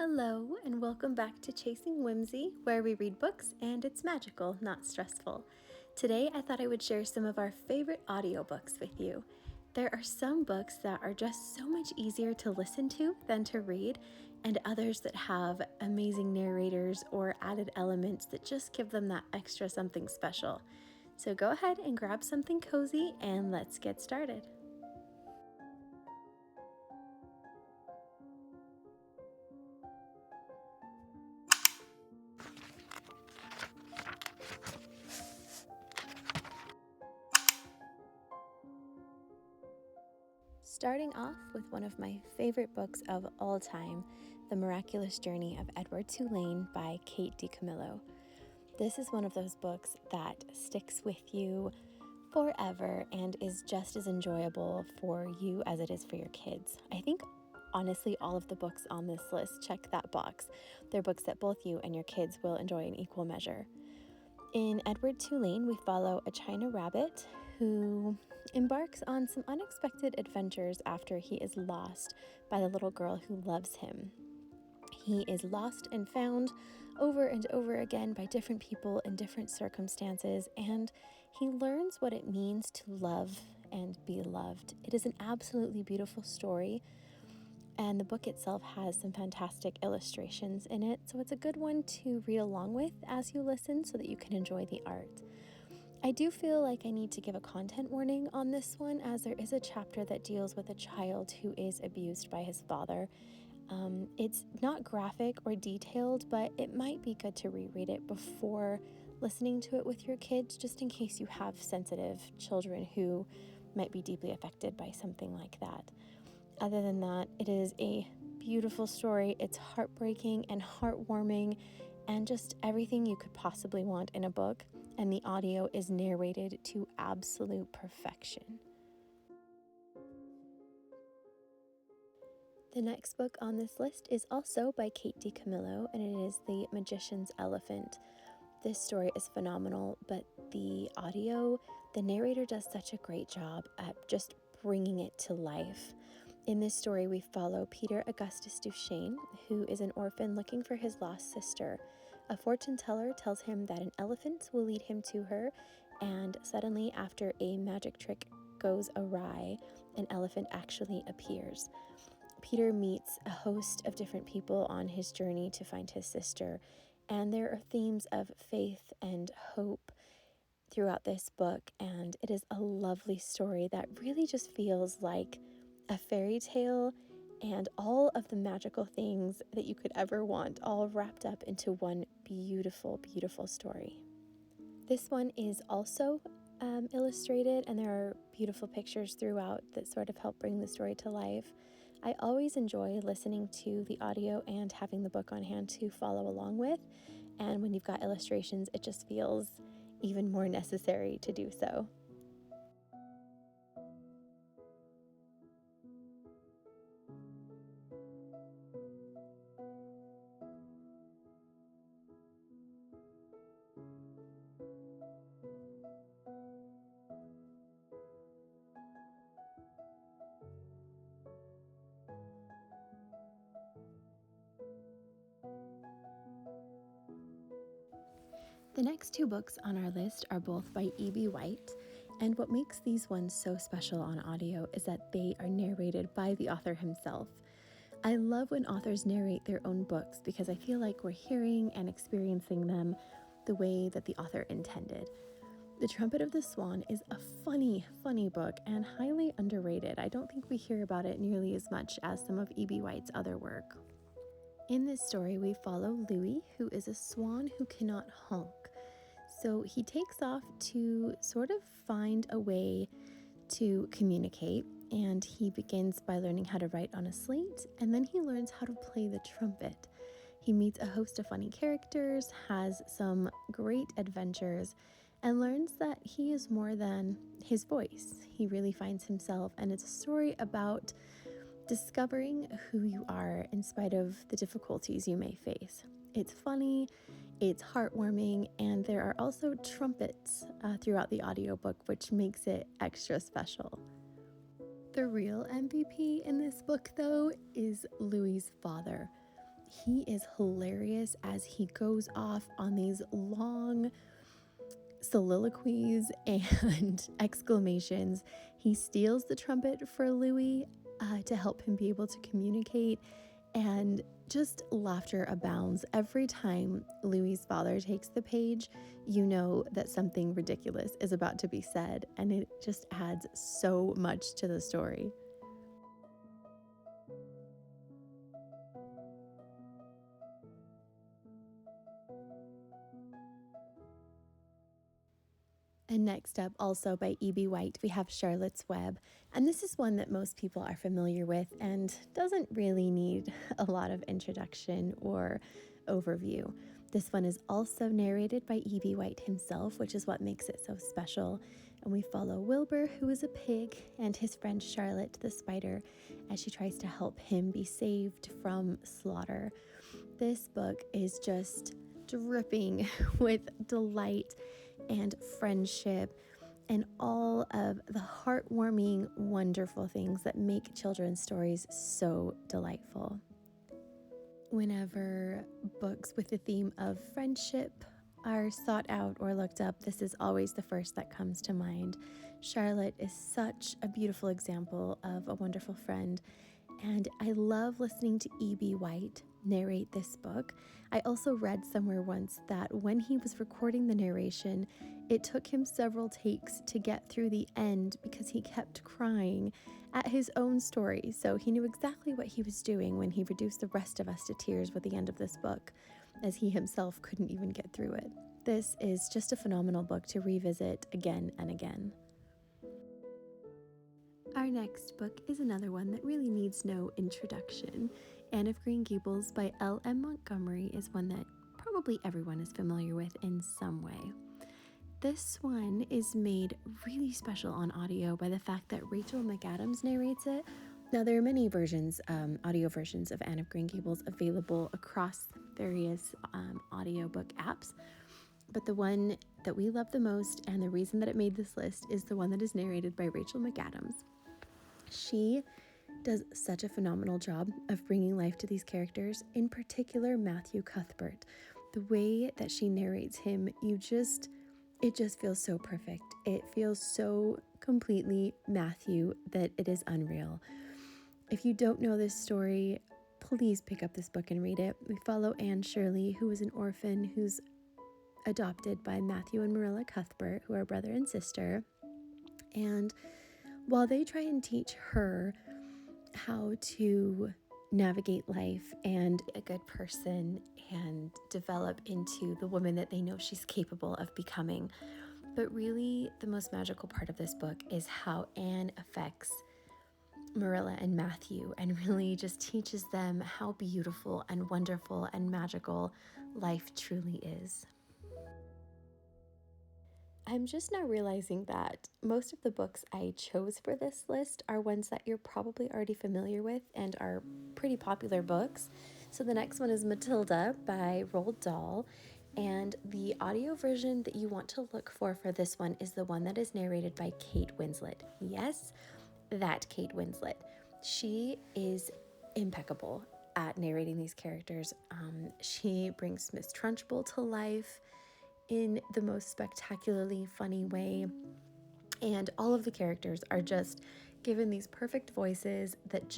Hello, and welcome back to Chasing Whimsy, where we read books and it's magical, not stressful. Today, I thought I would share some of our favorite audiobooks with you. There are some books that are just so much easier to listen to than to read, and others that have amazing narrators or added elements that just give them that extra something special. So go ahead and grab something cozy and let's get started. Starting off with one of my favorite books of all time, The Miraculous Journey of Edward Tulane by Kate DiCamillo. This is one of those books that sticks with you forever and is just as enjoyable for you as it is for your kids. I think honestly all of the books on this list check that box. They're books that both you and your kids will enjoy in equal measure. In Edward Tulane, we follow a China rabbit who embarks on some unexpected adventures after he is lost by the little girl who loves him. He is lost and found over and over again by different people in different circumstances, and he learns what it means to love and be loved. It is an absolutely beautiful story, and the book itself has some fantastic illustrations in it, so it's a good one to read along with as you listen so that you can enjoy the art. I do feel like I need to give a content warning on this one, as there is a chapter that deals with a child who is abused by his father. It's not graphic or detailed, but it might be good to reread it before listening to it with your kids, just in case you have sensitive children who might be deeply affected by something like that. Other than that, it is a beautiful story. It's heartbreaking and heartwarming and just everything you could possibly want in a book, and the audio is narrated to absolute perfection. The next book on this list is also by Kate DiCamillo, and it is The Magician's Elephant. This story is phenomenal, but the narrator does such a great job at just bringing it to life. In this story, we follow Peter Augustus Duchesne, who is an orphan looking for his lost sister. A fortune teller tells him that an elephant will lead him to her, and suddenly, after a magic trick goes awry, an elephant actually appears. Peter meets a host of different people on his journey to find his sister, and there are themes of faith and hope throughout this book, and it is a lovely story that really just feels like a fairy tale and all of the magical things that you could ever want, all wrapped up into one beautiful, beautiful story. This one is also illustrated, and there are beautiful pictures throughout that sort of help bring the story to life. I always enjoy listening to the audio and having the book on hand to follow along with, and when you've got illustrations, it just feels even more necessary to do so. The next two books on our list are both by E.B. White, and what makes these ones so special on audio is that they are narrated by the author himself. I love when authors narrate their own books because I feel like we're hearing and experiencing them the way that the author intended. The Trumpet of the Swan is a funny, funny book and highly underrated. I don't think we hear about it nearly as much as some of E.B. White's other work. In this story, we follow Louis, who is a swan who cannot honk. So he takes off to sort of find a way to communicate, and he begins by learning how to write on a slate, and then he learns how to play the trumpet. He meets a host of funny characters, has some great adventures, and learns that he is more than his voice. He really finds himself, and it's a story about discovering who you are in spite of the difficulties you may face. It's funny, it's heartwarming, and there are also trumpets throughout the audiobook, which makes it extra special. The real MVP in this book, though, is Louis's father. he is hilarious as he goes off on these long soliloquies and exclamations. He steals the trumpet for Louis to help him be able to communicate, and just laughter abounds. Every time Louis's father takes the page, you know that something ridiculous is about to be said, and it just adds so much to the story. And next up, also by E.B. White, we have Charlotte's Web. And this is one that most people are familiar with and doesn't really need a lot of introduction or overview. This one is also narrated by E.B. White himself, which is what makes it so special. And we follow Wilbur, who is a pig, and his friend Charlotte, the spider, as she tries to help him be saved from slaughter. This book is just dripping with delight and friendship and all of the heartwarming, wonderful things that make children's stories so delightful. Whenever books with the theme of friendship are sought out or looked up, this is always the first that comes to mind. Charlotte is such a beautiful example of a wonderful friend, and I love listening to E.B. White narrate this book. I also read somewhere once that when he was recording the narration, it took him several takes to get through the end because he kept crying at his own story. So he knew exactly what he was doing when he reduced the rest of us to tears with the end of this book, as he himself couldn't even get through it. This is just a phenomenal book to revisit again and again. Our next book is another one that really needs no introduction. Anne of Green Gables by L.M. Montgomery is one that probably everyone is familiar with in some way. This one is made really special on audio by the fact that Rachel McAdams narrates it. Now, there are many versions, audio versions of Anne of Green Gables available across various audiobook apps. But the one that we love the most, and the reason that it made this list, is the one that is narrated by Rachel McAdams. She does such a phenomenal job of bringing life to these characters, in particular Matthew Cuthbert. The way that she narrates him, it just feels so perfect. It feels so completely Matthew that it is unreal. If you don't know this story, please pick up this book and read it. We follow Anne Shirley, who is an orphan who's adopted by Matthew and Marilla Cuthbert, who are brother and sister. And while they try and teach her how to navigate life and be a good person and develop into the woman that they know she's capable of becoming. But really, the most magical part of this book is how Anne affects Marilla and Matthew and really just teaches them how beautiful and wonderful and magical life truly is. I'm just now realizing that most of the books I chose for this list are ones that you're probably already familiar with and are pretty popular books. So the next one is Matilda by Roald Dahl. And the audio version that you want to look for this one is the one that is narrated by Kate Winslet. Yes, that Kate Winslet. She is impeccable at narrating these characters. She brings Miss Trunchbull to life in the most spectacularly funny way. And all of the characters are just given these perfect voices that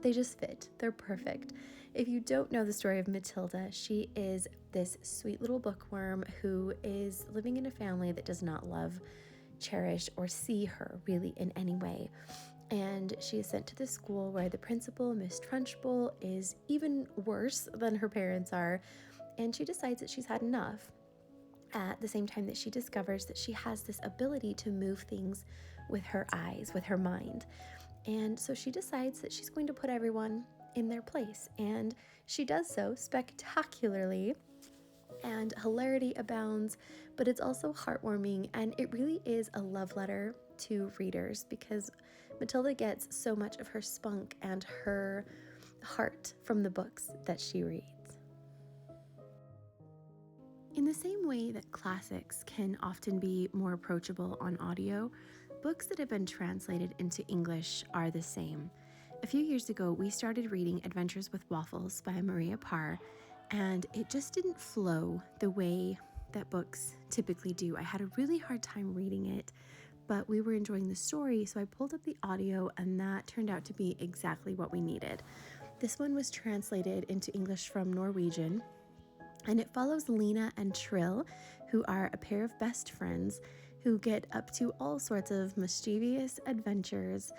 they just fit. They're perfect. If you don't know the story of Matilda, she is this sweet little bookworm who is living in a family that does not love, cherish, or see her really in any way. And she is sent to this school where the principal, Miss Trunchbull, is even worse than her parents are. And she decides that she's had enough, at the same time that she discovers that she has this ability to move things with her eyes, with her mind. And so she decides that she's going to put everyone in their place. And she does so spectacularly, and hilarity abounds, but it's also heartwarming, and it really is a love letter to readers because Matilda gets so much of her spunk and her heart from the books that she reads. In the same way that classics can often be more approachable on audio, books that have been translated into English are the same. A few years ago, we started reading Adventures with Waffles by Maria Parr, and it just didn't flow the way that books typically do. I had a really hard time reading it, but we were enjoying the story, so I pulled up the audio, and that turned out to be exactly what we needed. This one was translated into English from Norwegian, and it follows Lena and Trill, who are a pair of best friends who get up to all sorts of mischievous adventures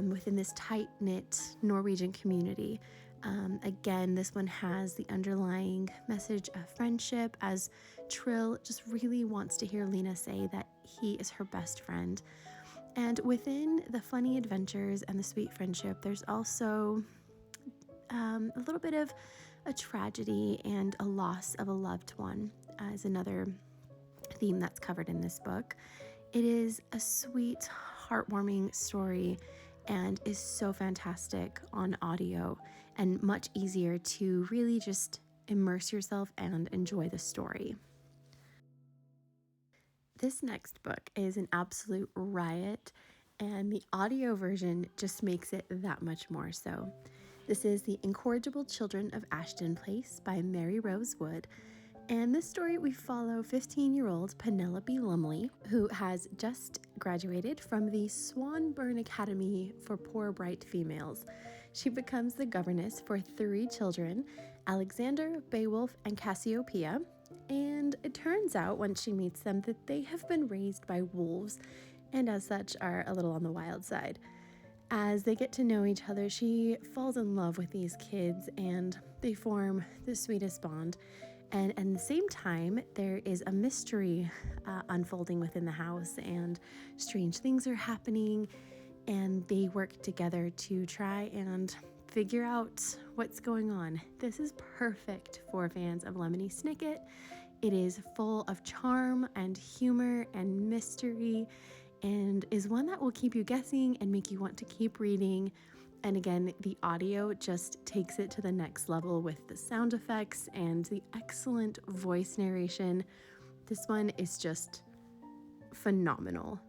within this tight-knit Norwegian community. Again, this one has the underlying message of friendship, as Trill just really wants to hear Lena say that he is her best friend. And within the funny adventures and the sweet friendship, there's also a little bit of a tragedy and a loss of a loved one as another theme that's covered in this book. It is a sweet, heartwarming story and is so fantastic on audio and much easier to really just immerse yourself and enjoy the story. This next book is an absolute riot, and the audio version just makes it that much more so. This is The Incorrigible Children of Ashton Place by Mary Rose Wood. And this story, we follow 15-year-old Penelope Lumley, who has just graduated from the Swanburn Academy for Poor Bright Females. She becomes the governess for 3 children, Alexander, Beowulf, and Cassiopeia. And it turns out, once she meets them, that they have been raised by wolves, and as such are a little on the wild side. As they get to know each other, she falls in love with these kids, and they form the sweetest bond. And at the same time, there is a mystery unfolding within the house, and strange things are happening, and they work together to try and figure out what's going on. This is perfect for fans of Lemony Snicket. It is full of charm and humor and mystery, and is one that will keep you guessing and make you want to keep reading. And again, the audio just takes it to the next level with the sound effects and the excellent voice narration. This one is just phenomenal.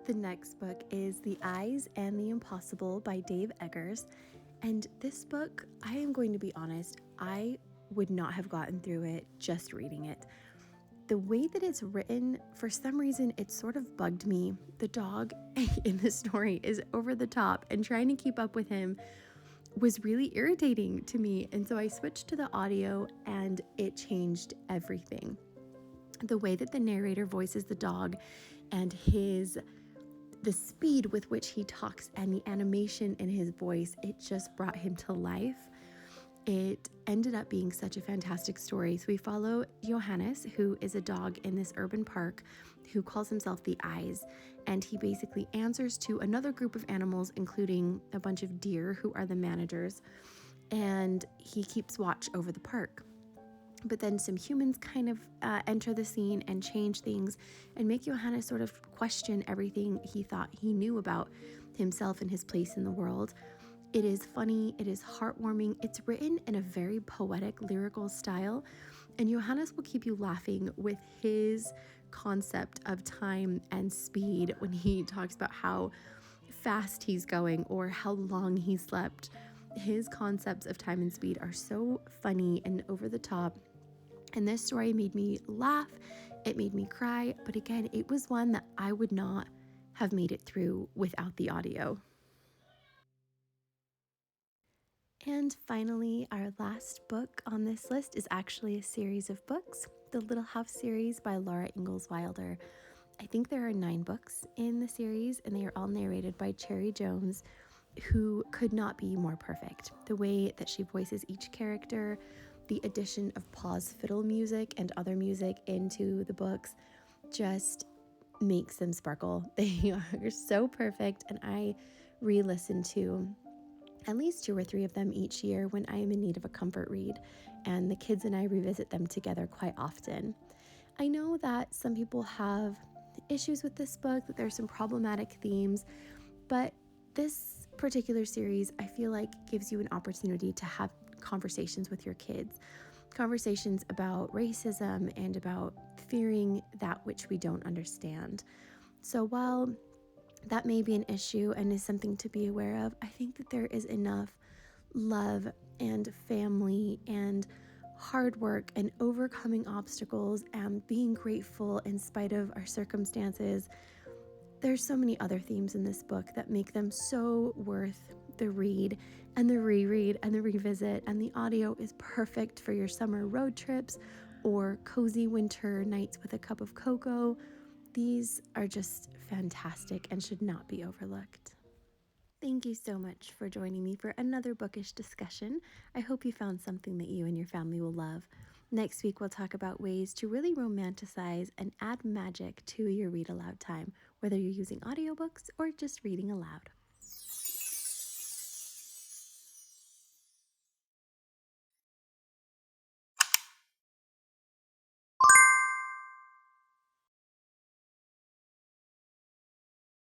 The next book is The Eyes and the Impossible by Dave Eggers. And this book, I am going to be honest, I would not have gotten through it just reading it. The way that it's written, for some reason, it sort of bugged me. The dog in the story is over the top, and trying to keep up with him was really irritating to me. And so I switched to the audio, and it changed everything. The way that the narrator voices the dog and the speed with which he talks and the animation in his voice, it just brought him to life. It ended up being such a fantastic story. So we follow Johannes, who is a dog in this urban park who calls himself the Eyes, and he basically answers to another group of animals, including a bunch of deer who are the managers, and he keeps watch over the park. But then some humans kind of enter the scene and change things and make Johannes sort of question everything he thought he knew about himself and his place in the world. It is funny, it is heartwarming, it's written in a very poetic, lyrical style, and Johannes will keep you laughing with his concept of time and speed when he talks about how fast he's going or how long he slept. His concepts of time and speed are so funny and over the top. And this story made me laugh, it made me cry, but again, it was one that I would not have made it through without the audio. And finally, our last book on this list is actually a series of books, the Little House series by Laura Ingalls Wilder. I think there are 9 books in the series, and they are all narrated by Cherry Jones, who could not be more perfect. The way that she voices each character, the addition of pause fiddle music and other music into the books just makes them sparkle. They are so perfect, and I re-listen to at least 2 or 3 of them each year when I am in need of a comfort read, and the kids and I revisit them together quite often. I know that some people have issues with this book, that there's some problematic themes, but this particular series, I feel like, gives you an opportunity to have conversations with your kids. conversations about racism and about fearing that which we don't understand. So while that may be an issue and is something to be aware of, I think that there is enough love and family and hard work and overcoming obstacles and being grateful in spite of our circumstances. There's so many other themes in this book that make them so worth the read and the reread and the revisit, and the audio is perfect for your summer road trips or cozy winter nights with a cup of cocoa. These are just fantastic and should not be overlooked. Thank you so much for joining me for another bookish discussion. I hope you found something that you and your family will love. Next week, we'll talk about ways to really romanticize and add magic to your read aloud time, whether you're using audiobooks or just reading aloud.